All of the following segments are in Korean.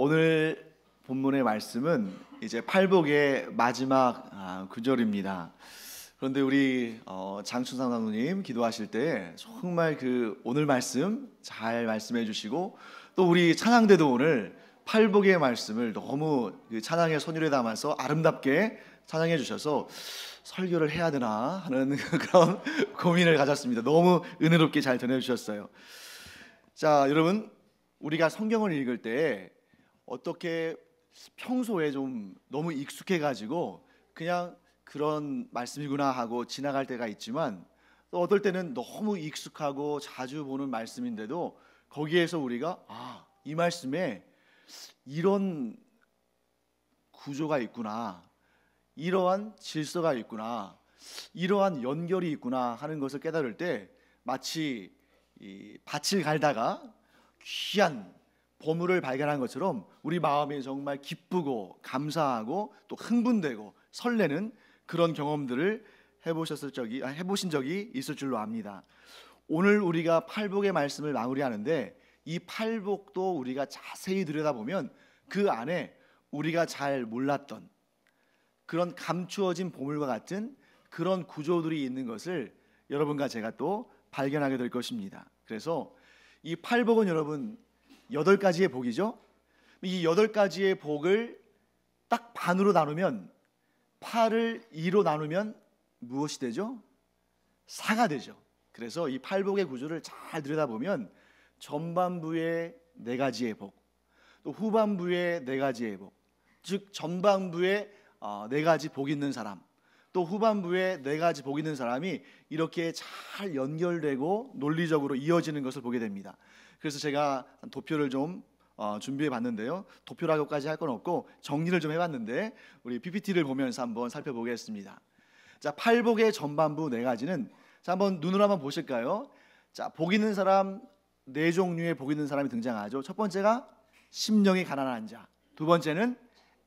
오늘 본문의 말씀은 이제 팔복의 마지막 구절입니다. 그런데 우리 장춘상 장로님 기도하실 때 정말 그 오늘 말씀 잘 말씀해 주시고, 또 우리 찬양대도 오늘 팔복의 말씀을 너무 그 찬양의 선율에 담아서 아름답게 찬양해 주셔서 설교를 해야 되나 하는 그런 고민을 가졌습니다. 너무 은혜롭게 잘 전해주셨어요. 자, 여러분, 우리가 성경을 읽을 때 어떻게 평소에 좀 너무 익숙해가지고 그냥 그런 말씀이구나 하고 지나갈 때가 있지만, 또 어떨 때는 너무 익숙하고 자주 보는 말씀인데도 거기에서 우리가 이 말씀에 이런 구조가 있구나, 이러한 질서가 있구나, 이러한 연결이 있구나 하는 것을 깨달을 때 마치 이 밭을 갈다가 귀한 보물을 발견한 것처럼 우리 마음이 정말 기쁘고 감사하고 또 흥분되고 설레는 그런 경험들을 해보신 적이 있을 줄로 압니다. 오늘 우리가 팔복의 말씀을 마무리하는데, 이 팔복도 우리가 자세히 들여다보면 그 안에 우리가 잘 몰랐던 그런 감추어진 보물과 같은 그런 구조들이 있는 것을 여러분과 제가 또 발견하게 될 것입니다. 그래서 이 팔복은 여러분 8가지의 복이죠. 이 8가지의 복을 딱 반으로 나누면, 8을 2로 나누면 무엇이 되죠? 4가 되죠. 그래서 이 팔복의 구조를 잘 들여다보면 전반부의 4가지의 복, 또 후반부의 4가지의 복, 즉 전반부에 4가지 복이 있는 사람, 또 후반부에 4가지 복이 있는 사람이 이렇게 잘 연결되고 논리적으로 이어지는 것을 보게 됩니다. 그래서 제가 도표를 좀 준비해 봤는데요, 도표라고까지 할 건 없고 정리를 좀 해봤는데 우리 PPT를 보면서 한번 살펴보겠습니다. 자, 팔복의 전반부 4가지는 자, 한번 눈으로 한번 보실까요? 자, 복 있는 사람 4종류의 복 있는 사람이 등장하죠. 첫 번째가 심령이 가난한 자, 두 번째는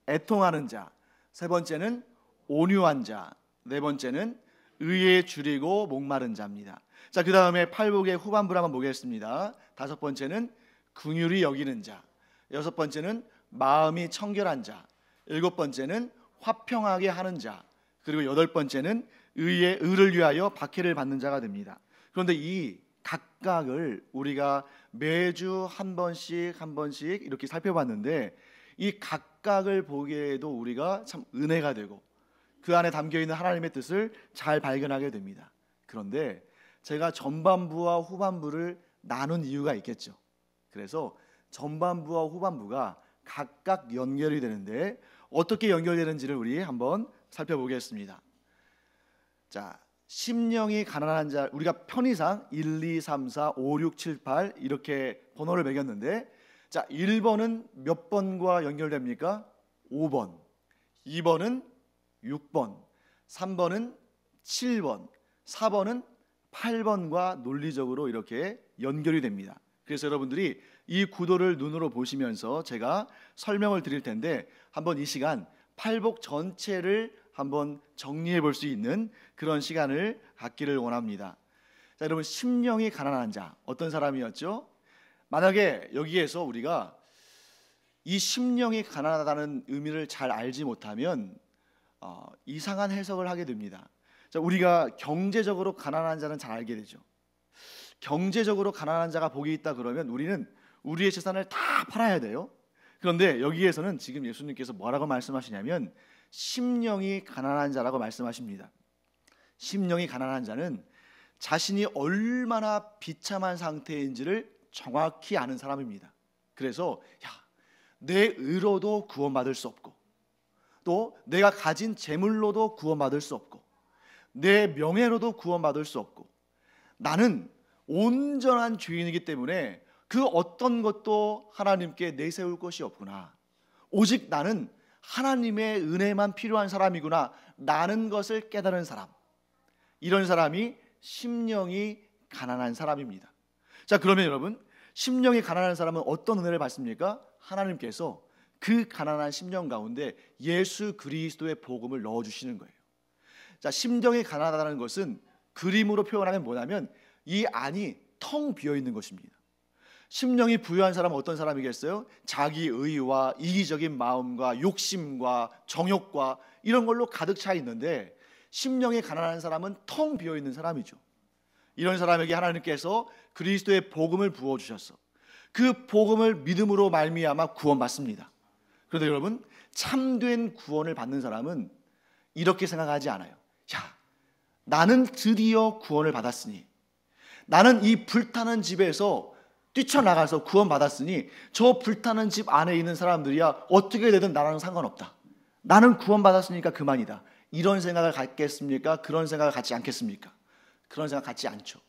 애통하는 자, 세 번째는 온유한 자, 네 번째는 의에 줄이고 목마른 자입니다. 자, 그 다음에 팔복의 후반부를 한번 보겠습니다. 5번째는 긍휼히 여기는 자, 6번째는 마음이 청결한 자, 7번째는 화평하게 하는 자, 그리고 8번째는 의를 위하여 박해를 받는 자가 됩니다. 그런데 이 각각을 우리가 매주 한 번씩 이렇게 살펴봤는데, 이 각각을 보기에도 우리가 참 은혜가 되고 그 안에 담겨있는 하나님의 뜻을 잘 발견하게 됩니다. 그런데 제가 전반부와 후반부를 나눈 이유가 있겠죠. 그래서 전반부와 후반부가 각각 연결이 되는데 어떻게 연결되는지를 우리 한번 살펴보겠습니다. 자, 심령이 가난한 자, 우리가 편의상 1, 2, 3, 4, 5, 6, 7, 8 이렇게 번호를 매겼는데, 자, 1번은 몇 번과 연결됩니까? 5번. 2번은 6번, 3번은 7번, 4번은 8번과 논리적으로 이렇게 연결이 됩니다. 그래서 여러분들이 이 구도를 눈으로 보시면서 제가 설명을 드릴 텐데, 한번 이 시간 팔복 전체를 한번 정리해 볼 수 있는 그런 시간을 갖기를 원합니다. 자, 여러분, 심령이 가난한 자, 어떤 사람이었죠? 만약에 여기에서 우리가 이 심령이 가난하다는 의미를 잘 알지 못하면 이상한 해석을 하게 됩니다. 자, 우리가 경제적으로 가난한 자는 잘 알게 되죠. 경제적으로 가난한 자가 복이 있다 그러면 우리는 우리의 재산을 다 팔아야 돼요. 그런데 여기에서는 지금 예수님께서 뭐라고 말씀하시냐면 심령이 가난한 자라고 말씀하십니다. 심령이 가난한 자는 자신이 얼마나 비참한 상태인지를 정확히 아는 사람입니다. 그래서 내 의로도 구원받을 수 없고, 또 내가 가진 재물로도 구원받을 수 없고, 내 명예로도 구원받을 수 없고, 나는 온전한 죄인이기 때문에 그 어떤 것도 하나님께 내세울 것이 없구나, 오직 나는 하나님의 은혜만 필요한 사람이구나 라는 것을 깨달은 사람, 이런 사람이 심령이 가난한 사람입니다. 자, 그러면 여러분, 심령이 가난한 사람은 어떤 은혜를 받습니까? 하나님께서 그 가난한 심령 가운데 예수 그리스도의 복음을 넣어주시는 거예요. 자, 심령이 가난하다는 것은 그림으로 표현하면 뭐냐면 이 안이 텅 비어 있는 것입니다. 심령이 부유한 사람은 어떤 사람이겠어요? 자기 의와 이기적인 마음과 욕심과 정욕과 이런 걸로 가득 차 있는데, 심령이 가난한 사람은 텅 비어 있는 사람이죠. 이런 사람에게 하나님께서 그리스도의 복음을 부어 주셨어. 그 복음을 믿음으로 말미암아 구원받습니다. 그런데 여러분, 참된 구원을 받는 사람은 이렇게 생각하지 않아요. 야, 나는 드디어 구원을 받았으니, 나는 이 불타는 집에서 뛰쳐나가서 구원받았으니 저 불타는 집 안에 있는 사람들이야 어떻게 되든 나랑은 상관없다. 나는 구원받았으니까 그만이다. 이런 생각을 갖겠습니까? 그런 생각을 갖지 않겠습니까? 그런 생각 갖지 않죠.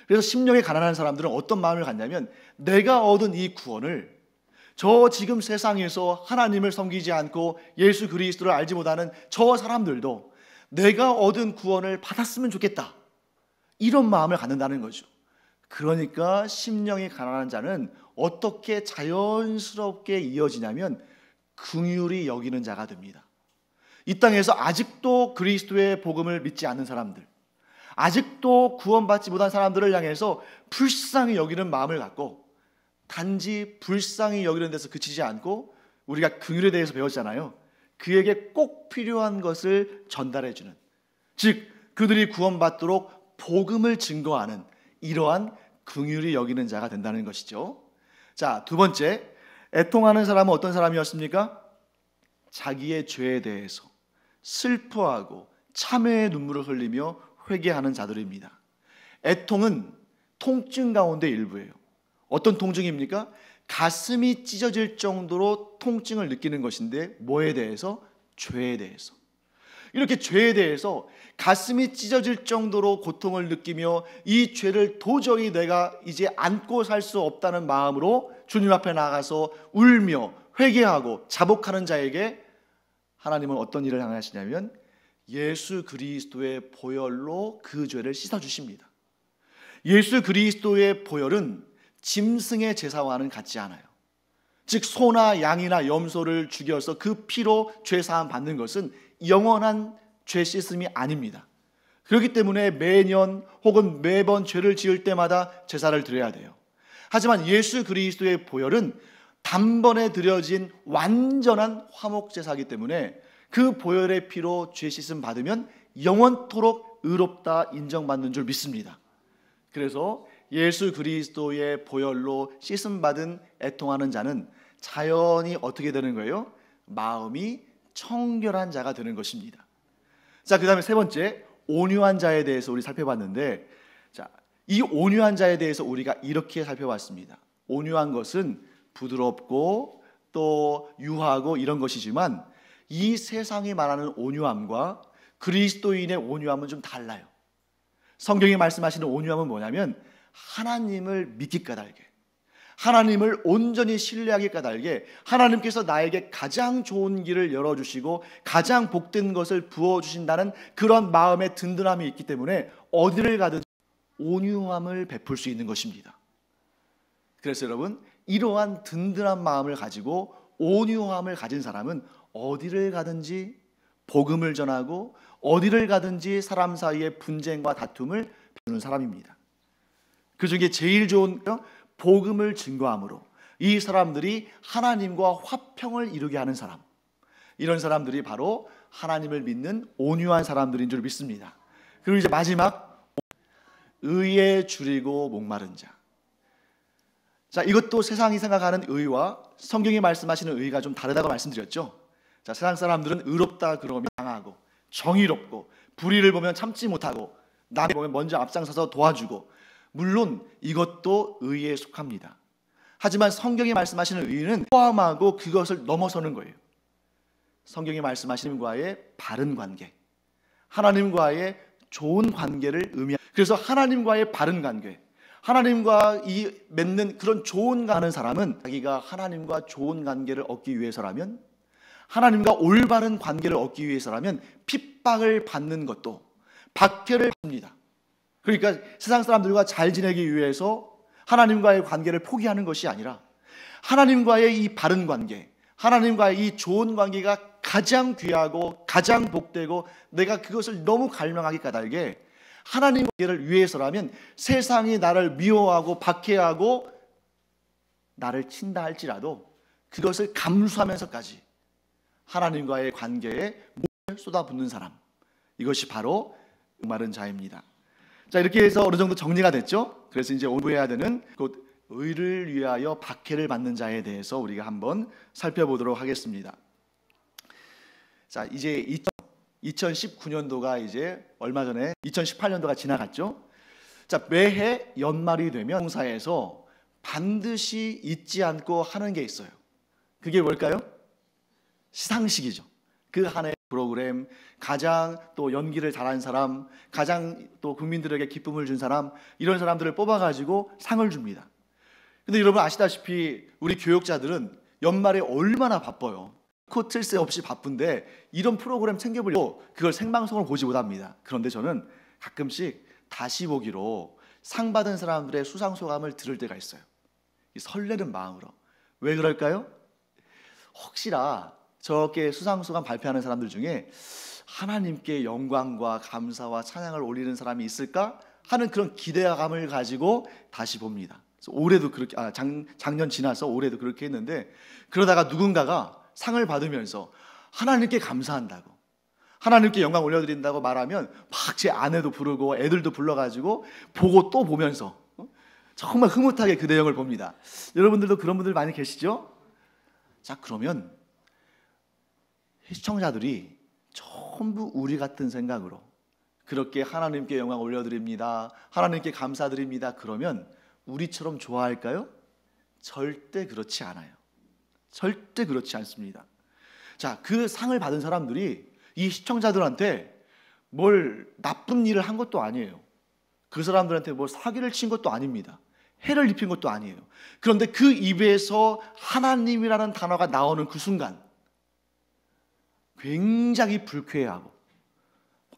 그래서 심령이 가난한 사람들은 어떤 마음을 갖냐면, 내가 얻은 이 구원을 저 지금 세상에서 하나님을 섬기지 않고 예수 그리스도를 알지 못하는 저 사람들도 내가 얻은 구원을 받았으면 좋겠다, 이런 마음을 갖는다는 거죠. 그러니까 심령이 가난한 자는 어떻게 자연스럽게 이어지냐면 긍휼히 여기는 자가 됩니다. 이 땅에서 아직도 그리스도의 복음을 믿지 않는 사람들, 아직도 구원받지 못한 사람들을 향해서 불쌍히 여기는 마음을 갖고, 단지 불쌍히 여기는 데서 그치지 않고 우리가 긍휼에 대해서 배웠잖아요. 그에게 꼭 필요한 것을 전달해주는, 즉 그들이 구원받도록 복음을 증거하는 이러한 긍휼히 여기는 자가 된다는 것이죠. 자, 두 번째, 애통하는 사람은 어떤 사람이었습니까? 자기의 죄에 대해서 슬퍼하고 참회의 눈물을 흘리며 회개하는 자들입니다. 애통은 통증 가운데 일부예요. 어떤 통증입니까? 가슴이 찢어질 정도로 통증을 느끼는 것인데, 뭐에 대해서? 죄에 대해서. 이렇게 죄에 대해서 가슴이 찢어질 정도로 고통을 느끼며 이 죄를 도저히 내가 이제 안고 살 수 없다는 마음으로 주님 앞에 나가서 울며 회개하고 자복하는 자에게 하나님은 어떤 일을 행하시냐면 예수 그리스도의 보혈로 그 죄를 씻어주십니다. 예수 그리스도의 보혈은 짐승의 제사와는 같지 않아요. 즉 소나 양이나 염소를 죽여서 그 피로 죄사함 받는 것은 영원한 죄 씻음이 아닙니다. 그렇기 때문에 매년 혹은 매번 죄를 지을 때마다 제사를 드려야 돼요. 하지만 예수 그리스도의 보혈은 단번에 드려진 완전한 화목 제사이기 때문에 그 보혈의 피로 죄 씻음 받으면 영원토록 의롭다 인정받는 줄 믿습니다. 그래서 예수 그리스도의 보혈로 씻음 받은 애통하는 자는 자연히 어떻게 되는 거예요? 마음이 청결한 자가 되는 것입니다. 자, 그 다음에 세 번째, 온유한 자에 대해서 우리 살펴봤는데, 자, 이 온유한 자에 대해서 우리가 이렇게 살펴봤습니다. 온유한 것은 부드럽고 또 유하고 이런 것이지만, 이 세상이 말하는 온유함과 그리스도인의 온유함은 좀 달라요. 성경이 말씀하시는 온유함은 뭐냐면 하나님을 믿기 까닭에, 하나님을 온전히 신뢰하기 까닭에 하나님께서 나에게 가장 좋은 길을 열어주시고 가장 복된 것을 부어주신다는 그런 마음의 든든함이 있기 때문에 어디를 가든 온유함을 베풀 수 있는 것입니다. 그래서 여러분, 이러한 든든한 마음을 가지고 온유함을 가진 사람은 어디를 가든지 복음을 전하고 어디를 가든지 사람 사이의 분쟁과 다툼을 배우는 사람입니다. 그 중에 제일 좋은 복음을 증거함으로 이 사람들이 하나님과 화평을 이루게 하는 사람, 이런 사람들이 바로 하나님을 믿는 온유한 사람들인 줄 믿습니다. 그리고 이제 마지막, 의에 줄이고 목마른 자. 자, 이것도 세상이 생각하는 의와 성경이 말씀하시는 의가 좀 다르다고 말씀드렸죠. 자, 세상 사람들은 의롭다 그러면 당하고, 정의롭고, 불의를 보면 참지 못하고, 남이 보면 먼저 앞장서서 도와주고, 물론 이것도 의에 속합니다. 하지만 성경이 말씀하시는 의는 포함하고 그것을 넘어서는 거예요. 성경이 말씀하시는 하나님과의 바른 관계, 하나님과의 좋은 관계를 의미합니다. 그래서 하나님과의 바른 관계, 하나님과 이 맺는 그런 좋은 가는 사람은 자기가 하나님과 좋은 관계를 얻기 위해서라면, 하나님과 올바른 관계를 얻기 위해서라면 핍박을 받는 것도, 박해를 받습니다. 그러니까 세상 사람들과 잘 지내기 위해서 하나님과의 관계를 포기하는 것이 아니라 하나님과의 이 바른 관계, 하나님과의 이 좋은 관계가 가장 귀하고 가장 복되고 내가 그것을 너무 갈망하기 까닭에 하나님 관계를 위해서라면 세상이 나를 미워하고 박해하고 나를 친다 할지라도 그것을 감수하면서까지 하나님과의 관계에 몸을 쏟아붓는 사람, 이것이 바로 목마른 자입니다. 자, 이렇게 해서 어느 정도 정리가 됐죠? 그래서 이제 공부해야 되는 곧 의를 위하여 박해를 받는 자에 대해서 우리가 한번 살펴보도록 하겠습니다. 자, 이제 2019년도가 이제 얼마 전에 2018년도가 지나갔죠. 자, 매해 연말이 되면 공사에서 반드시 잊지 않고 하는 게 있어요. 그게 뭘까요? 시상식이죠. 그 한 해 프로그램, 가장 또 연기를 잘한 사람, 가장 또 국민들에게 기쁨을 준 사람, 이런 사람들을 뽑아가지고 상을 줍니다. 근데 여러분 아시다시피 우리 교육자들은 연말에 얼마나 바빠요. 코틀 새 없이 바쁜데 이런 프로그램 챙겨보려고 그걸 생방송으로 보지 못합니다. 그런데 저는 가끔씩 다시 보기로 상 받은 사람들의 수상소감을 들을 때가 있어요. 설레는 마음으로. 왜 그럴까요? 혹시나 저렇게 수상소감 발표하는 사람들 중에 하나님께 영광과 감사와 찬양을 올리는 사람이 있을까 하는 그런 기대감을 가지고 다시 봅니다. 그래서 올해도 그렇게, 작년 지나서 올해도 그렇게 했는데, 그러다가 누군가가 상을 받으면서 하나님께 감사한다고, 하나님께 영광 올려드린다고 말하면 막 제 아내도 부르고 애들도 불러가지고 보고 또 보면서 정말 흐뭇하게 그 내용을 봅니다. 여러분들도 그런 분들 많이 계시죠? 자, 그러면 시청자들이 전부 우리 같은 생각으로 그렇게 하나님께 영광 올려드립니다, 하나님께 감사드립니다, 그러면 우리처럼 좋아할까요? 절대 그렇지 않아요. 절대 그렇지 않습니다. 자, 그 상을 받은 사람들이 이 시청자들한테 뭘 나쁜 일을 한 것도 아니에요. 그 사람들한테 뭐 사기를 친 것도 아닙니다. 해를 입힌 것도 아니에요. 그런데 그 입에서 하나님이라는 단어가 나오는 그 순간 굉장히 불쾌해하고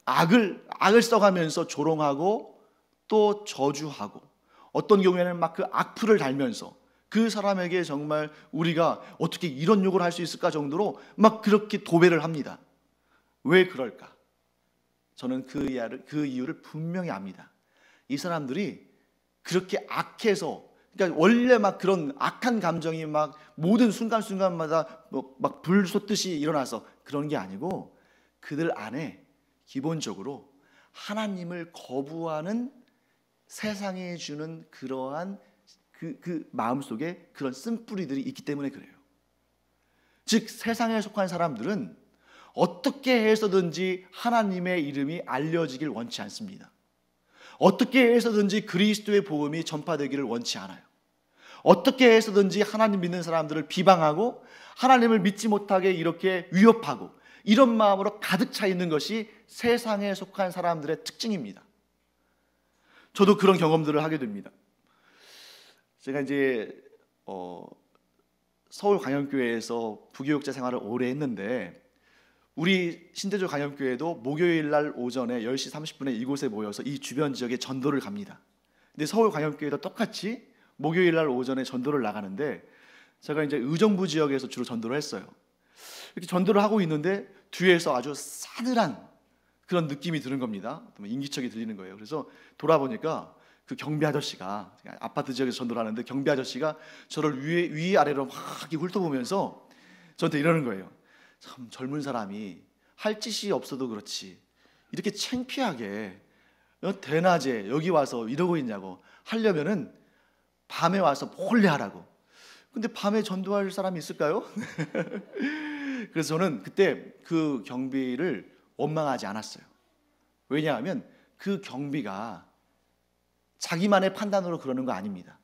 악을 써가면서 조롱하고 또 저주하고, 어떤 경우에는 막 그 악플을 달면서 그 사람에게 정말 우리가 어떻게 이런 욕을 할 수 있을까 정도로 막 그렇게 도배를 합니다. 왜 그럴까? 저는 그 이유를 분명히 압니다. 이 사람들이 그렇게 악해서, 그러니까 원래 막 그런 악한 감정이 막 모든 순간순간마다 막 불 솟듯이 일어나서 그런 게 아니고, 그들 안에 기본적으로 하나님을 거부하는 세상에 주는 그러한 그 마음속에 그런 쓴뿌리들이 있기 때문에 그래요. 즉 세상에 속한 사람들은 어떻게 해서든지 하나님의 이름이 알려지길 원치 않습니다. 어떻게 해서든지 그리스도의 복음이 전파되기를 원치 않아요. 어떻게 해서든지 하나님 믿는 사람들을 비방하고 하나님을 믿지 못하게 이렇게 위협하고, 이런 마음으로 가득 차 있는 것이 세상에 속한 사람들의 특징입니다. 저도 그런 경험들을 하게 됩니다. 제가 이제 서울 광영교회에서 부교육자 생활을 오래 했는데, 우리 신대조 광영교회도 목요일 날 오전에 10시 30분에 이곳에 모여서 이 주변 지역에 전도를 갑니다. 근데 서울 광영교회도 똑같이 목요일 날 오전에 전도를 나가는데, 제가 이제 의정부 지역에서 주로 전도를 했어요. 이렇게 전도를 하고 있는데 뒤에서 아주 싸늘한 그런 느낌이 드는 겁니다. 인기척이 들리는 거예요. 그래서 돌아보니까 그 경비 아저씨가, 아파트 지역에서 전도를 하는데 경비 아저씨가 저를 위아래로 막 훑어보면서 저한테 이러는 거예요. 참 젊은 사람이 할 짓이 없어도 그렇지 이렇게 창피하게 대낮에 여기 와서 이러고 있냐고, 하려면은 밤에 와서 몰래 하라고. 근데 밤에 전도할 사람이 있을까요? 그래서 저는 그때 그 경비를 원망하지 않았어요. 왜냐하면 그 경비가 자기만의 판단으로 그러는 거 아닙니다.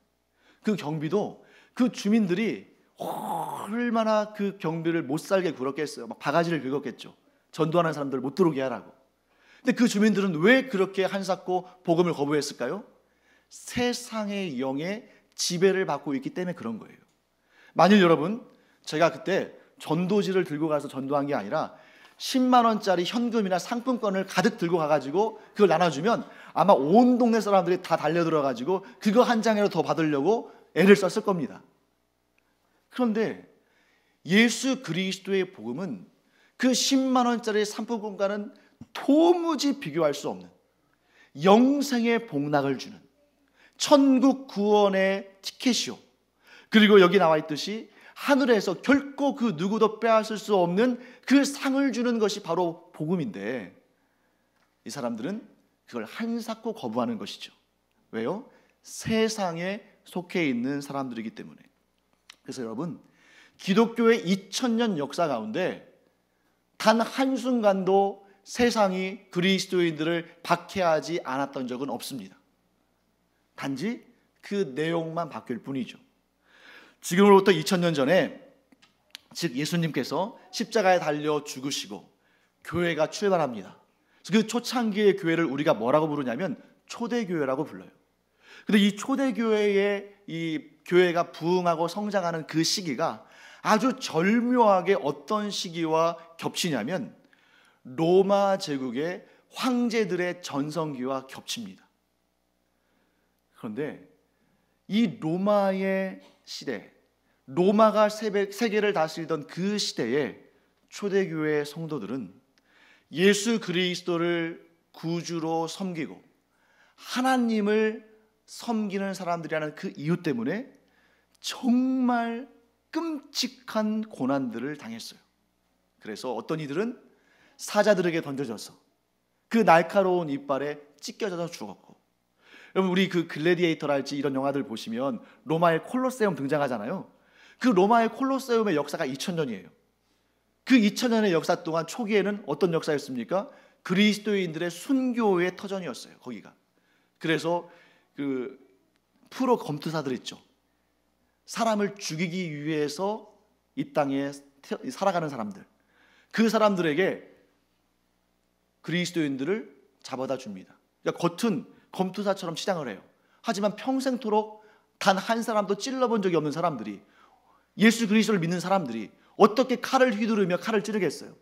그 경비도 그 주민들이 얼마나 그 경비를 못 살게 굴었겠어요. 막 바가지를 긁었겠죠. 전도하는 사람들을 못 들어오게 하라고. 근데 그 주민들은 왜 그렇게 한사코 복음을 거부했을까요? 세상의 영의 지배를 받고 있기 때문에 그런 거예요. 만일 여러분, 제가 그때 전도지를 들고 가서 전도한 게 아니라 10만 원짜리 현금이나 상품권을 가득 들고 가가지고 그걸 나눠주면 아마 온 동네 사람들이 다 달려들어가지고 그거 한 장이라도 더 받으려고 애를 썼을 겁니다. 그런데 예수 그리스도의 복음은 그 10만 원짜리 상품권과는 도무지 비교할 수 없는 영생의 복락을 주는 천국 구원의 티켓이요, 그리고 여기 나와 있듯이 하늘에서 결코 그 누구도 빼앗을 수 없는 그 상을 주는 것이 바로 복음인데, 이 사람들은 그걸 한사코 거부하는 것이죠. 왜요? 세상에 속해 있는 사람들이기 때문에. 그래서 여러분, 기독교의 2000년 역사 가운데 단 한순간도 세상이 그리스도인들을 박해하지 않았던 적은 없습니다. 단지 그 내용만 바뀔 뿐이죠. 지금으로부터 2000년 전에, 즉 예수님께서 십자가에 달려 죽으시고 교회가 출발합니다. 그 초창기의 교회를 우리가 뭐라고 부르냐면 초대교회라고 불러요. 근데 이 초대교회의 이 교회가 부흥하고 성장하는 그 시기가 아주 절묘하게 어떤 시기와 겹치냐면 로마 제국의 황제들의 전성기와 겹칩니다. 그런데 이 로마의 시대, 로마가 세계를 다스리던 그 시대에 초대교회 성도들은 예수 그리스도를 구주로 섬기고 하나님을 섬기는 사람들이라는 그 이유 때문에 정말 끔찍한 고난들을 당했어요. 그래서 어떤 이들은 사자들에게 던져져서 그 날카로운 이빨에 찢겨져서 죽었고, 여러분 우리 그 글래디에이터랄지 이런 영화들 보시면 로마의 콜로세움 등장하잖아요. 그 로마의 콜로세움의 역사가 2000년이에요. 그 2000년의 역사 동안 초기에는 어떤 역사였습니까? 그리스도인들의 순교의 터전이었어요. 거기가. 그래서 그 프로 검투사들 있죠. 사람을 죽이기 위해서 이 땅에 살아가는 사람들, 그 사람들에게 그리스도인들을 잡아다 줍니다. 그러니까 겉은 검투사처럼 치장을 해요. 하지만 평생토록 단 한 사람도 찔러본 적이 없는 사람들이, 예수 그리스도를 믿는 사람들이 어떻게 칼을 휘두르며 칼을 찌르겠어요?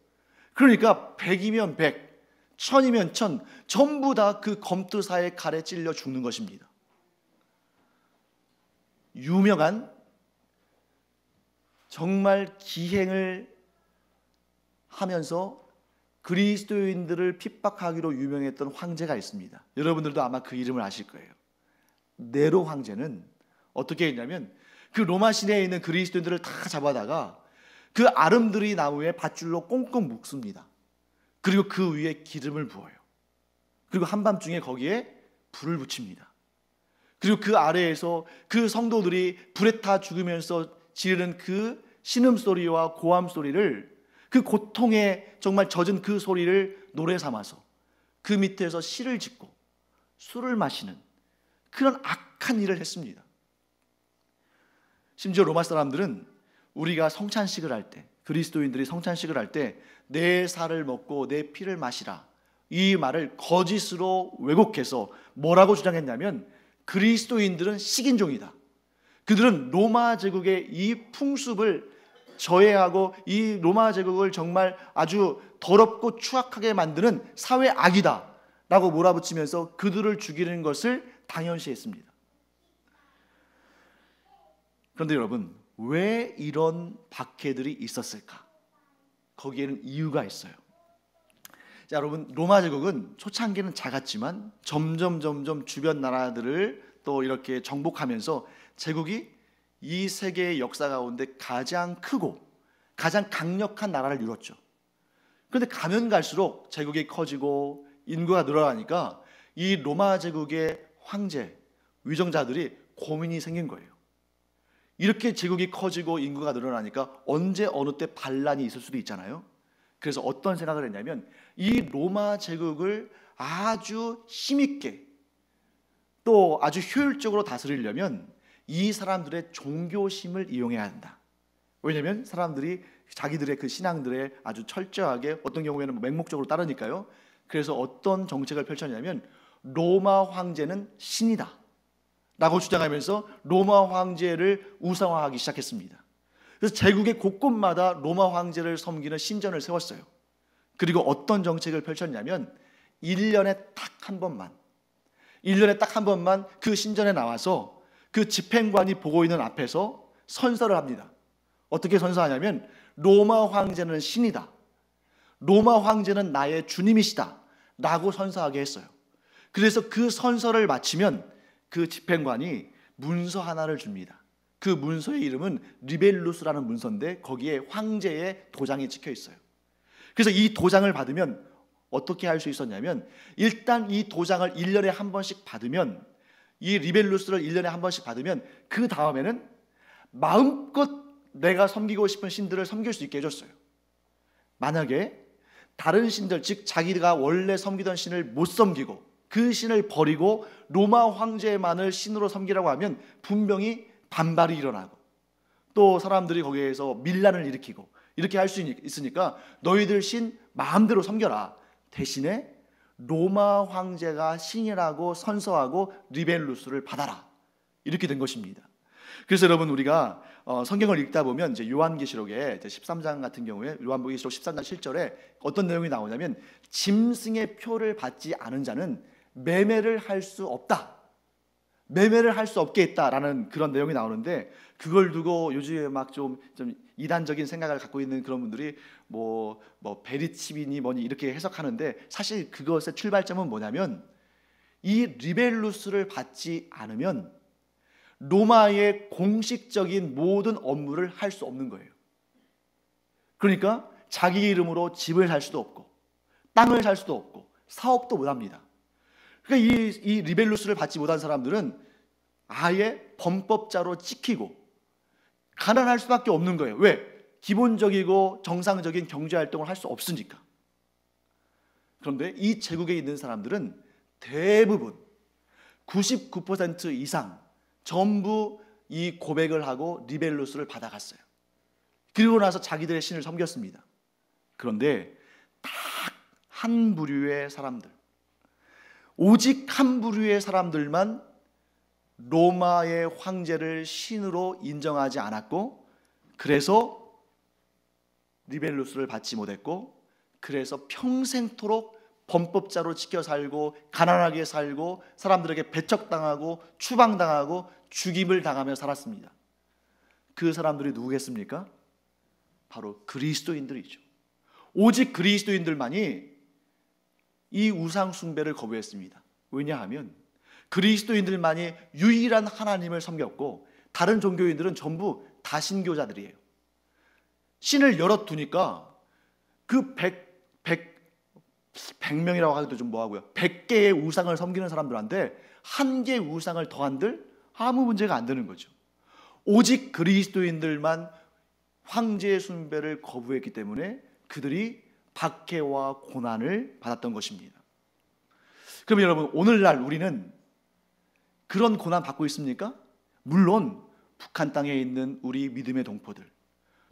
그러니까 100이면 100, 1000이면 1000, 전부 다 그 검투사의 칼에 찔려 죽는 것입니다. 유명한 정말 기행을 하면서 그리스도인들을 핍박하기로 유명했던 황제가 있습니다. 여러분들도 아마 그 이름을 아실 거예요. 네로 황제는 어떻게 했냐면 그 로마 시내에 있는 그리스도인들을 다 잡아다가 그 아름드리 나무에 밧줄로 꽁꽁 묶습니다. 그리고 그 위에 기름을 부어요. 그리고 한밤중에 거기에 불을 붙입니다. 그리고 그 아래에서 그 성도들이 불에 타 죽으면서 지르는 그 신음소리와 고함소리를, 그 고통에 정말 젖은 그 소리를 노래 삼아서 그 밑에서 시를 짓고 술을 마시는 그런 악한 일을 했습니다. 심지어 로마 사람들은 우리가 성찬식을 할 때, 그리스도인들이 성찬식을 할 때 내 살을 먹고 내 피를 마시라, 이 말을 거짓으로 왜곡해서 뭐라고 주장했냐면 그리스도인들은 식인종이다. 그들은 로마 제국의 이 풍습을 저해하고 이 로마 제국을 정말 아주 더럽고 추악하게 만드는 사회 악이다 라고 몰아붙이면서 그들을 죽이는 것을 당연시했습니다. 그런데 여러분, 왜 이런 박해들이 있었을까? 거기에는 이유가 있어요. 자, 여러분, 로마 제국은 초창기는 작았지만 점점 주변 나라들을 또 이렇게 정복하면서 제국이 이 세계의 역사 가운데 가장 크고 가장 강력한 나라를 이뤘죠. 그런데 가면 갈수록 제국이 커지고 인구가 늘어나니까 이 로마 제국의 황제, 위정자들이 고민이 생긴 거예요. 이렇게 제국이 커지고 인구가 늘어나니까 언제 어느 때 반란이 있을 수도 있잖아요. 그래서 어떤 생각을 했냐면 이 로마 제국을 아주 힘있게 또 아주 효율적으로 다스리려면 이 사람들의 종교심을 이용해야 한다. 왜냐하면 사람들이 자기들의 그 신앙들에 아주 철저하게 어떤 경우에는 맹목적으로 따르니까요. 그래서 어떤 정책을 펼쳤냐면 로마 황제는 신이다 라고 주장하면서 로마 황제를 우상화하기 시작했습니다. 그래서 제국의 곳곳마다 로마 황제를 섬기는 신전을 세웠어요. 그리고 어떤 정책을 펼쳤냐면 1년에 딱 한 번만 그 신전에 나와서 그 집행관이 보고 있는 앞에서 선서를 합니다. 어떻게 선서하냐면 로마 황제는 신이다, 로마 황제는 나의 주님이시다 라고 선서하게 했어요. 그래서 그 선서를 마치면 그 집행관이 문서 하나를 줍니다. 그 문서의 이름은 리벨루스라는 문서인데 거기에 황제의 도장이 찍혀 있어요. 그래서 이 도장을 받으면 어떻게 할 수 있었냐면, 일단 이 도장을 1년에 한 번씩 받으면, 이 리벨루스를 1년에 한 번씩 받으면 그 다음에는 마음껏 내가 섬기고 싶은 신들을 섬길 수 있게 해줬어요. 만약에 다른 신들, 즉 자기가 원래 섬기던 신을 못 섬기고 그 신을 버리고 로마 황제만을 신으로 섬기라고 하면 분명히 반발이 일어나고 또 사람들이 거기에서 밀란을 일으키고 이렇게 할 수 있으니까 너희들 신 마음대로 섬겨라. 대신에 로마 황제가 신이라고 선서하고 리벨루스를 받아라. 이렇게 된 것입니다. 그래서 여러분, 우리가 성경을 읽다 보면 이제 요한계시록에 13장 같은 경우에, 요한계시록 13장 7절에 어떤 내용이 나오냐면, 짐승의 표를 받지 않은 자는 매매를 할 수 없다, 매매를 할 수 없게 했다라는 그런 내용이 나오는데, 그걸 두고 요즘에 막 좀 이단적인 생각을 갖고 있는 그런 분들이 뭐 베리칩이니 뭐니 이렇게 해석하는데, 사실 그것의 출발점은 뭐냐면, 이 리벨루스를 받지 않으면 로마의 공식적인 모든 업무를 할 수 없는 거예요. 그러니까 자기 이름으로 집을 살 수도 없고 땅을 살 수도 없고 사업도 못합니다. 그러니까 이 리벨루스를 받지 못한 사람들은 아예 범법자로 찍히고 가난할 수밖에 없는 거예요. 왜? 기본적이고 정상적인 경제활동을 할 수 없으니까. 그런데 이 제국에 있는 사람들은 대부분 99% 이상 전부 이 고백을 하고 리벨루스를 받아갔어요. 그리고 나서 자기들의 신을 섬겼습니다. 그런데 딱 한 부류의 사람들, 오직 한 부류의 사람들만 로마의 황제를 신으로 인정하지 않았고, 그래서 리벨루스를 받지 못했고, 그래서 평생토록 범법자로 지켜 살고 가난하게 살고 사람들에게 배척당하고 추방당하고 죽임을 당하며 살았습니다. 그 사람들이 누구겠습니까? 바로 그리스도인들이죠. 오직 그리스도인들만이 이 우상 숭배를 거부했습니다. 왜냐하면 그리스도인들만이 유일한 하나님을 섬겼고 다른 종교인들은 전부 다신교자들이에요. 신을 여럿 두니까 그 100명이라고 하기도 좀 뭐하고요, 100개의 우상을 섬기는 사람들한테 한 개의 우상을 더한들 아무 문제가 안 되는 거죠. 오직 그리스도인들만 황제의 숭배를 거부했기 때문에 그들이 박해와 고난을 받았던 것입니다. 그러면 여러분, 오늘날 우리는 그런 고난 받고 있습니까? 물론 북한 땅에 있는 우리 믿음의 동포들,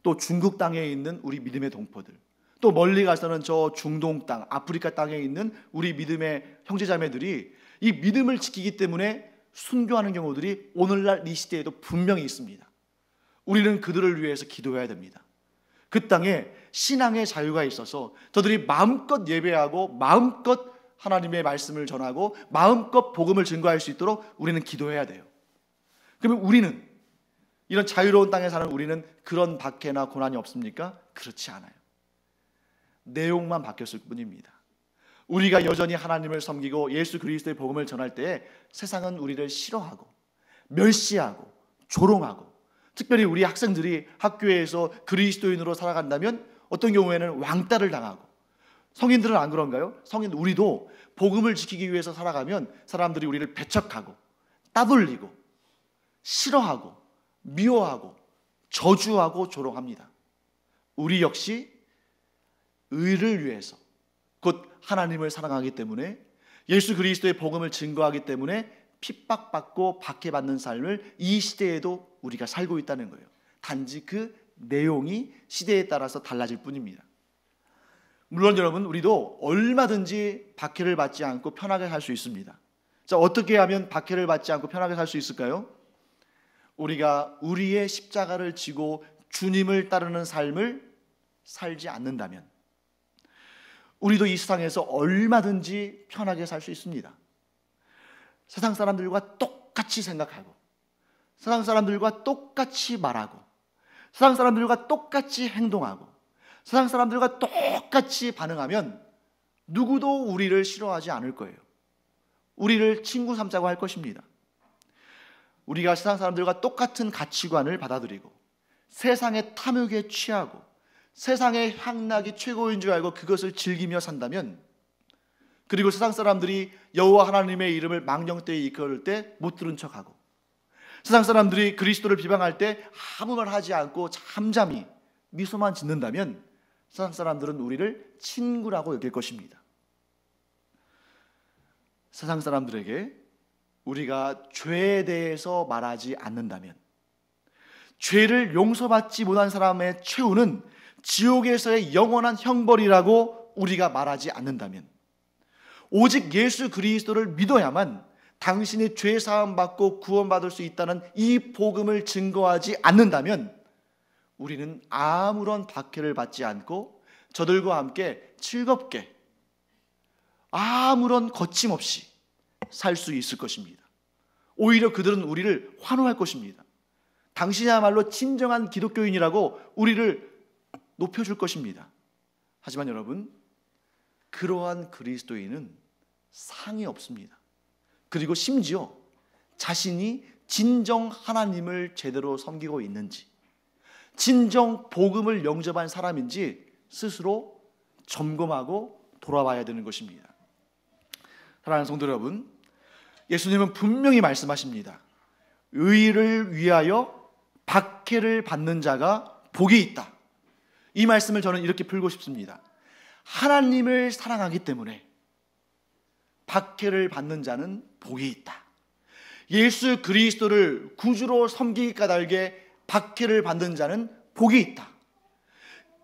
또 중국 땅에 있는 우리 믿음의 동포들, 또 멀리 가서는 저 중동 땅, 아프리카 땅에 있는 우리 믿음의 형제자매들이 이 믿음을 지키기 때문에 순교하는 경우들이 오늘날 이 시대에도 분명히 있습니다. 우리는 그들을 위해서 기도해야 됩니다. 그 땅에 신앙의 자유가 있어서 저들이 마음껏 예배하고 마음껏 하나님의 말씀을 전하고 마음껏 복음을 증거할 수 있도록 우리는 기도해야 돼요. 그러면 우리는, 이런 자유로운 땅에 사는 우리는 그런 박해나 고난이 없습니까? 그렇지 않아요. 내용만 바뀌었을 뿐입니다. 우리가 여전히 하나님을 섬기고 예수 그리스도의 복음을 전할 때 세상은 우리를 싫어하고 멸시하고 조롱하고, 특별히 우리 학생들이 학교에서 그리스도인으로 살아간다면 어떤 경우에는 왕따를 당하고, 성인들은 안 그런가요? 성인 우리도 복음을 지키기 위해서 살아가면 사람들이 우리를 배척하고 따돌리고 싫어하고 미워하고 저주하고 조롱합니다. 우리 역시 의를 위해서, 곧 하나님을 사랑하기 때문에, 예수 그리스도의 복음을 증거하기 때문에 핍박받고 박해받는 삶을 이 시대에도 우리가 살고 있다는 거예요. 단지 그 내용이 시대에 따라서 달라질 뿐입니다. 물론 여러분, 우리도 얼마든지 박해를 받지 않고 편하게 살 수 있습니다. 자, 어떻게 하면 박해를 받지 않고 편하게 살 수 있을까요? 우리가 우리의 십자가를 지고 주님을 따르는 삶을 살지 않는다면 우리도 이 세상에서 얼마든지 편하게 살 수 있습니다. 세상 사람들과 똑같이 생각하고, 세상 사람들과 똑같이 말하고, 세상 사람들과 똑같이 행동하고, 세상 사람들과 똑같이 반응하면 누구도 우리를 싫어하지 않을 거예요. 우리를 친구 삼자고 할 것입니다. 우리가 세상 사람들과 똑같은 가치관을 받아들이고 세상의 탐욕에 취하고 세상의 향락이 최고인 줄 알고 그것을 즐기며 산다면, 그리고 세상 사람들이 여호와 하나님의 이름을 망령되이 이끌을 때 못 들은 척하고 세상 사람들이 그리스도를 비방할 때 아무 말 하지 않고 잠잠히 미소만 짓는다면 세상 사람들은 우리를 친구라고 여길 것입니다. 세상 사람들에게 우리가 죄에 대해서 말하지 않는다면, 죄를 용서받지 못한 사람의 최후는 지옥에서의 영원한 형벌이라고 우리가 말하지 않는다면, 오직 예수 그리스도를 믿어야만 당신이 죄 사함 받고 구원받을 수 있다는 이 복음을 증거하지 않는다면 우리는 아무런 박해를 받지 않고 저들과 함께 즐겁게 아무런 거침없이 살 수 있을 것입니다. 오히려 그들은 우리를 환호할 것입니다. 당신이야말로 진정한 기독교인이라고 우리를 높여줄 것입니다. 하지만 여러분, 그러한 그리스도인은 상이 없습니다. 그리고 심지어 자신이 진정 하나님을 제대로 섬기고 있는지, 진정 복음을 영접한 사람인지 스스로 점검하고 돌아봐야 되는 것입니다. 사랑하는 성도 여러분, 예수님은 분명히 말씀하십니다. 의를 위하여 박해를 받는 자가 복이 있다. 이 말씀을 저는 이렇게 풀고 싶습니다. 하나님을 사랑하기 때문에 박해를 받는 자는 복이 있다. 예수 그리스도를 구주로 섬기기 까닭에 박해를 받는 자는 복이 있다.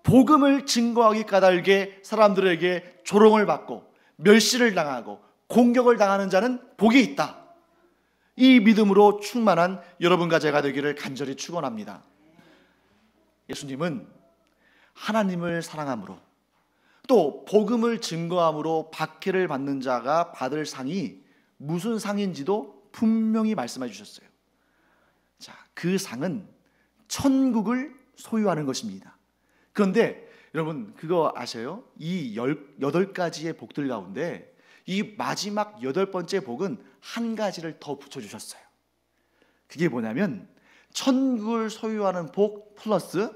복음을 증거하기 까닭에 사람들에게 조롱을 받고 멸시를 당하고 공격을 당하는 자는 복이 있다. 이 믿음으로 충만한 여러분과 제가 되기를 간절히 축원합니다. 예수님은 하나님을 사랑함으로 또 복음을 증거함으로 박해를 받는 자가 받을 상이 무슨 상인지도 분명히 말씀해 주셨어요. 자, 그 상은 천국을 소유하는 것입니다. 그런데 여러분 그거 아세요? 이 18가지의 복들 가운데 이 마지막 8번째 복은 한 가지를 더 붙여주셨어요. 그게 뭐냐면 천국을 소유하는 복 플러스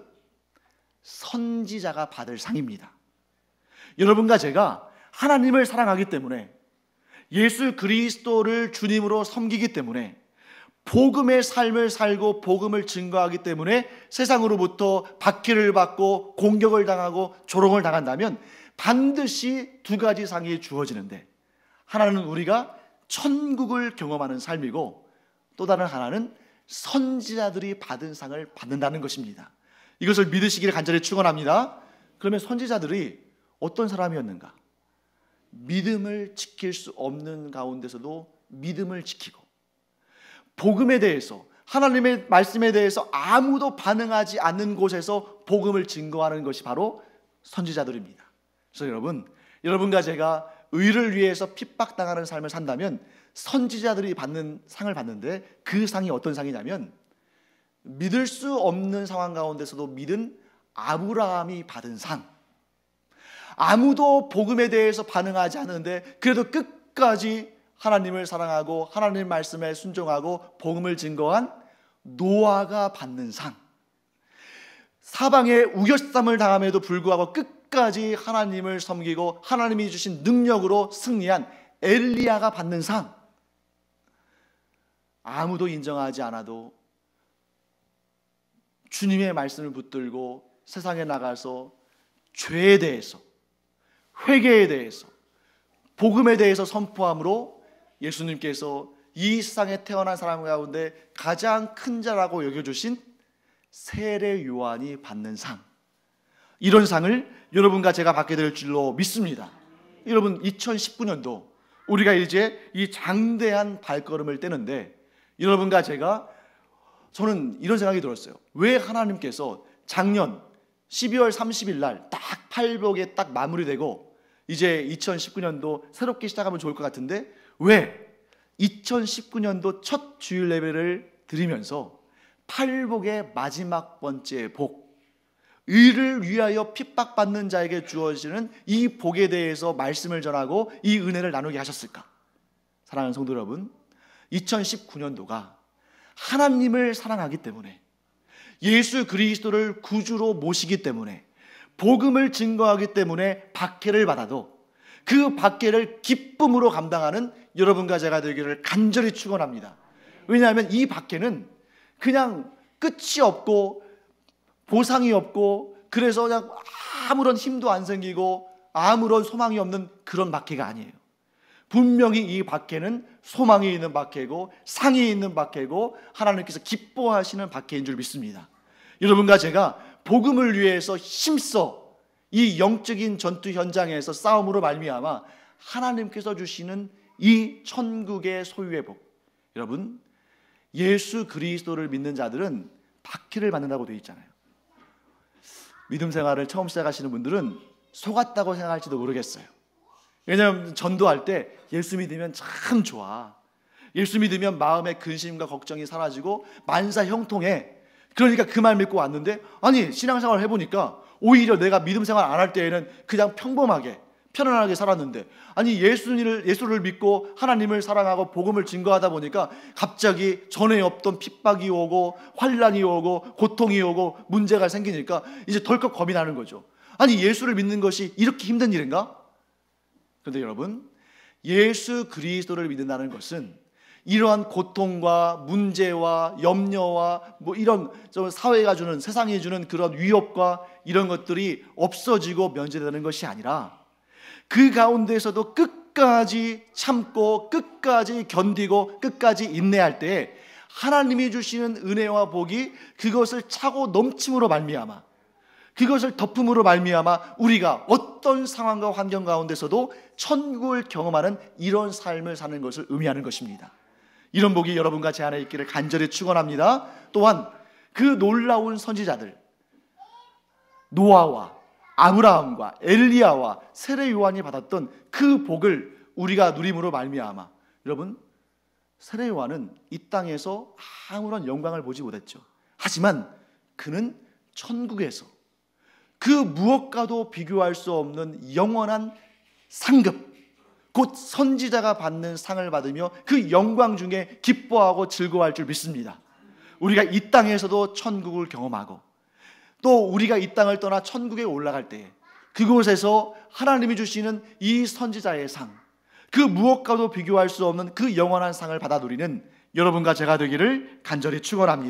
선지자가 받을 상입니다. 여러분과 제가 하나님을 사랑하기 때문에, 예수 그리스도를 주님으로 섬기기 때문에, 복음의 삶을 살고 복음을 증거하기 때문에 세상으로부터 박해를 받고 공격을 당하고 조롱을 당한다면 반드시 두 가지 상이 주어지는데, 하나는 우리가 천국을 경험하는 삶이고 또 다른 하나는 선지자들이 받은 상을 받는다는 것입니다. 이것을 믿으시기를 간절히 축원합니다. 그러면 선지자들이 어떤 사람이었는가? 믿음을 지킬 수 없는 가운데서도 믿음을 지키고 복음에 대해서, 하나님의 말씀에 대해서 아무도 반응하지 않는 곳에서 복음을 증거하는 것이 바로 선지자들입니다. 그래서 여러분과 제가 의를 위해서 핍박당하는 삶을 산다면 선지자들이 받는 상을 받는데, 그 상이 어떤 상이냐면 믿을 수 없는 상황 가운데서도 믿은 아브라함이 받은 상. 아무도 복음에 대해서 반응하지 않는데 그래도 끝까지 하나님을 사랑하고 하나님 말씀에 순종하고 복음을 증거한 노아가 받는 상. 사방에 우겨쌈을 당함에도 불구하고 끝까지 하나님을 섬기고 하나님이 주신 능력으로 승리한 엘리야가 받는 상. 아무도 인정하지 않아도 주님의 말씀을 붙들고 세상에 나가서 죄에 대해서, 회개에 대해서, 복음에 대해서 선포함으로 예수님께서 이 세상에 태어난 사람 가운데 가장 큰 자라고 여겨주신 세례 요한이 받는 상, 이런 상을 여러분과 제가 받게 될 줄로 믿습니다. 여러분, 2019년도 우리가 이제 이 장대한 발걸음을 떼는데, 여러분과 제가, 저는 이런 생각이 들었어요. 왜 하나님께서 작년 12월 30일 날 딱 팔복에 딱 마무리되고 이제 2019년도 새롭게 시작하면 좋을 것 같은데, 왜 2019년도 첫 주일 예배를 드리면서 팔복의 마지막 번째 복, 의를 위하여 핍박받는 자에게 주어지는 이 복에 대해서 말씀을 전하고 이 은혜를 나누게 하셨을까? 사랑하는 성도 여러분, 2019년도가 하나님을 사랑하기 때문에, 예수 그리스도를 구주로 모시기 때문에, 복음을 증거하기 때문에 박해를 받아도 그 박해를 기쁨으로 감당하는 여러분과 제가 되기를 간절히 축원합니다. 왜냐하면 이 박해는 그냥 끝이 없고 보상이 없고, 그래서 그냥 아무런 힘도 안 생기고 아무런 소망이 없는 그런 박해가 아니에요. 분명히 이 박해는 소망이 있는 박해고 상이 있는 박해고 하나님께서 기뻐하시는 박해인 줄 믿습니다. 여러분과 제가 복음을 위해서 힘써 이 영적인 전투 현장에서 싸움으로 말미암아 하나님께서 주시는 이 천국의 소유의 복, 여러분, 예수 그리스도를 믿는 자들은 박해를 받는다고 되어 있잖아요. 믿음 생활을 처음 시작하시는 분들은 속았다고 생각할지도 모르겠어요. 왜냐하면 전도할 때 예수 믿으면 참 좋아, 예수 믿으면 마음의 근심과 걱정이 사라지고 만사 형통해, 그러니까 그 말 믿고 왔는데, 아니 신앙생활을 해보니까 오히려 내가 믿음 생활 안 할 때에는 그냥 평범하게 편안하게 살았는데, 아니 예수를 믿고 하나님을 사랑하고 복음을 증거하다 보니까 갑자기 전에 없던 핍박이 오고 환난이 오고 고통이 오고 문제가 생기니까 이제 덜컥 겁이 나는 거죠. 아니 예수를 믿는 것이 이렇게 힘든 일인가? 그런데 여러분, 예수 그리스도를 믿는다는 것은 이러한 고통과 문제와 염려와 이런 사회가 주는, 세상이 주는 그런 위협과 이런 것들이 없어지고 면제되는 것이 아니라 그 가운데서도 끝까지 참고 끝까지 견디고 끝까지 인내할 때 하나님이 주시는 은혜와 복이 그것을 차고 넘침으로 말미암아, 그것을 덮음으로 말미암아 우리가 어떤 상황과 환경 가운데서도 천국을 경험하는 이런 삶을 사는 것을 의미하는 것입니다. 이런 복이 여러분과 제 안에 있기를 간절히 축원합니다. 또한 그 놀라운 선지자들 노아와 아브라함과 엘리야와 세례 요한이 받았던 그 복을 우리가 누림으로 말미암아, 여러분, 세례 요한은 이 땅에서 아무런 영광을 보지 못했죠. 하지만 그는 천국에서 그 무엇과도 비교할 수 없는 영원한 상급, 곧 선지자가 받는 상을 받으며 그 영광 중에 기뻐하고 즐거워할 줄 믿습니다. 우리가 이 땅에서도 천국을 경험하고 또 우리가 이 땅을 떠나 천국에 올라갈 때 그곳에서 하나님이 주시는 이 선지자의 상, 그 무엇과도 비교할 수 없는 그 영원한 상을 받아 누리는 여러분과 제가 되기를 간절히 축원합니다.